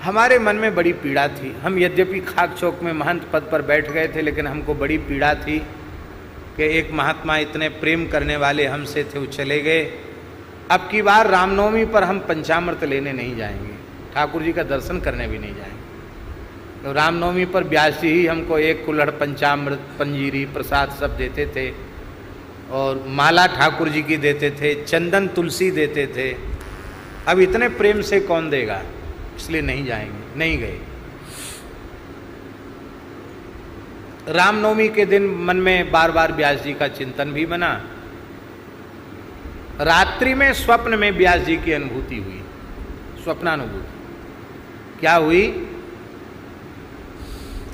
हमारे मन में बड़ी पीड़ा थी। हम यद्यपि खाक चौक में महंत पद पर बैठ गए थे, लेकिन हमको बड़ी पीड़ा थी कि एक महात्मा इतने प्रेम करने वाले हमसे थे, वो चले गए। अब की बार रामनवमी पर हम पंचामृत लेने नहीं जाएंगे, ठाकुर जी का दर्शन करने भी नहीं जाएंगे। तो रामनवमी पर व्यास जी ही हमको एक कुल्हड़ पंचामृत, पंजीरी, प्रसाद सब देते थे, और माला ठाकुर जी की देते थे, चंदन तुलसी देते थे। अब इतने प्रेम से कौन देगा, इसलिए नहीं जाएंगे, नहीं गए। रामनवमी के दिन मन में बार बार व्यास जी का चिंतन भी बना। रात्रि में स्वप्न में व्यास जी की अनुभूति हुई, स्वप्नानुभूति। क्या हुई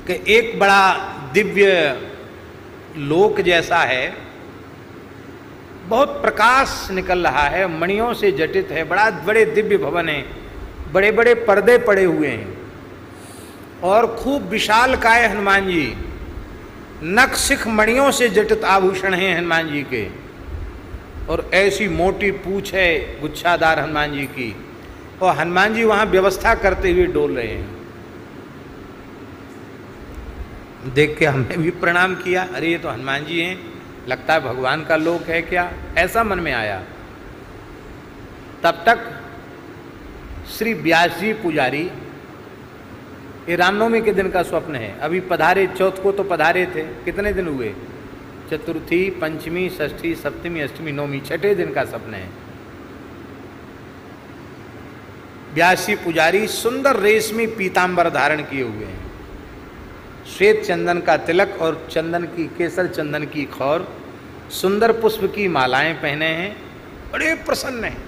कि एक बड़ा दिव्य लोक जैसा है, बहुत प्रकाश निकल रहा है, मणियों से जटित है, बड़े दिव्य भवन है, बड़े बड़े पर्दे पड़े हुए हैं, और खूब विशाल काय हनुमान जी, नख शिख मणियों से जटित आभूषण हैं हनुमान जी के, और ऐसी मोटी पूंछ है गुच्छादार हनुमान जी की, और हनुमान जी वहां व्यवस्था करते हुए डोल रहे हैं। देख के हमने भी प्रणाम किया, अरे ये तो हनुमान जी हैं, लगता है भगवान का लोक है क्या, ऐसा मन में आया। तब तक श्री व्यास जी पुजारी, ये रामनवमी के दिन का स्वप्न है, अभी पधारे, चौथ को तो पधारे थे, कितने दिन हुए, चतुर्थी, पंचमी, षष्ठी, सप्तमी, अष्टमी, नवमी, छठे दिन का स्वप्न है। व्यास जी पुजारी सुंदर रेशमी पीतांबर धारण किए हुए हैं, श्वेत चंदन का तिलक और चंदन की, केसर चंदन की खौर, सुंदर पुष्प की मालाएं पहने हैं, बड़े प्रसन्न हैं।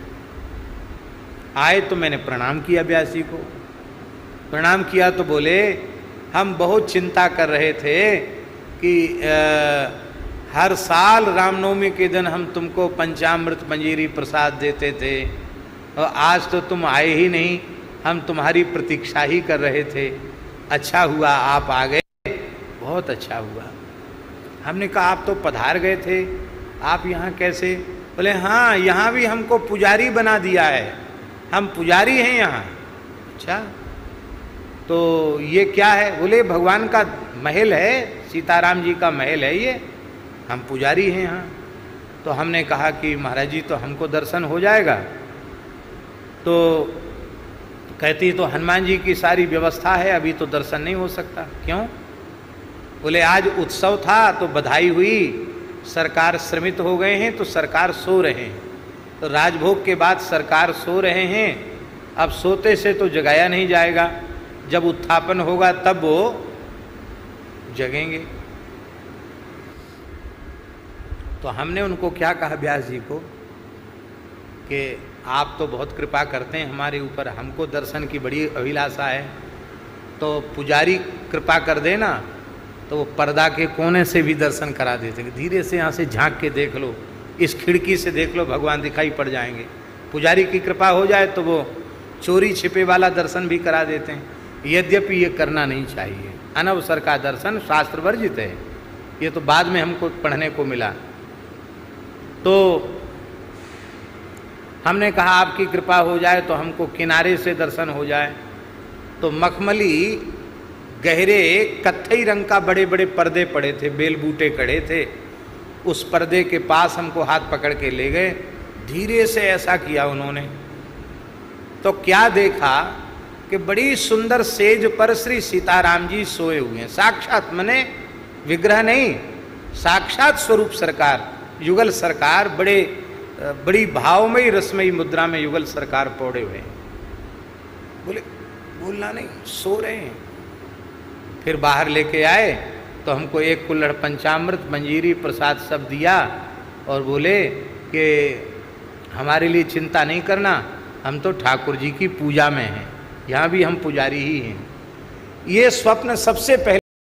आए तो मैंने प्रणाम किया व्यास जी को। प्रणाम किया तो बोले, हम बहुत चिंता कर रहे थे कि हर साल रामनवमी के दिन हम तुमको पंचामृत, पंजीरी, प्रसाद देते थे, और आज तो तुम आए ही नहीं, हम तुम्हारी प्रतीक्षा ही कर रहे थे। अच्छा हुआ आप आ गए, बहुत अच्छा हुआ। हमने कहा आप तो पधार गए थे, आप यहाँ कैसे? बोले हाँ, यहाँ भी हमको पुजारी बना दिया है, हम पुजारी हैं यहाँ। अच्छा, तो ये क्या है? बोले भगवान का महल है, सीताराम जी का महल है ये, हम पुजारी हैं यहाँ। तो हमने कहा कि महाराज जी तो हमको दर्शन हो जाएगा। तो कहती तो हनुमान जी की सारी व्यवस्था है, अभी तो दर्शन नहीं हो सकता। क्यों? बोले आज उत्सव था तो बधाई हुई, सरकार श्रमित हो गए हैं तो सरकार सो रहे हैं, तो राजभोग के बाद सरकार सो रहे हैं, अब सोते से तो जगाया नहीं जाएगा, जब उत्थापन होगा तब वो जगेंगे। तो हमने उनको क्या कहा व्यास जी को कि आप तो बहुत कृपा करते हैं हमारे ऊपर, हमको दर्शन की बड़ी अभिलाषा है, तो पुजारी कृपा कर देना। तो वो पर्दा के कोने से भी दर्शन करा देते, धीरे से यहाँ से झांक के देख लो, इस खिड़की से देख लो, भगवान दिखाई पड़ जाएंगे। पुजारी की कृपा हो जाए तो वो चोरी छिपे वाला दर्शन भी करा देते हैं। यद्यपि ये करना नहीं चाहिए, अनवसर का दर्शन शास्त्र वर्जित है, ये तो बाद में हमको पढ़ने को मिला। तो हमने कहा आपकी कृपा हो जाए तो हमको किनारे से दर्शन हो जाए। तो मखमली गहरे कत्थई रंग का बड़े बड़े पर्दे पड़े थे, बेल बूटे खड़े थे, उस पर्दे के पास हमको हाथ पकड़ के ले गए, धीरे से ऐसा किया उन्होंने। तो क्या देखा कि बड़ी सुंदर सेज पर श्री सीताराम जी सोए हुए हैं, साक्षात, मने विग्रह नहीं, साक्षात स्वरूप सरकार, युगल सरकार, बड़ी भावमयी रसमयी मुद्रा में युगल सरकार पौड़े हुए हैं। बोले बोलना नहीं, सो रहे हैं। फिर बाहर लेके आए तो हमको एक कुल्हड़ पंचामृत, मंजीरी, प्रसाद सब दिया, और बोले कि हमारे लिए चिंता नहीं करना, हम तो ठाकुर जी की पूजा में हैं, यहाँ भी हम पुजारी ही हैं। ये स्वप्न सबसे पहले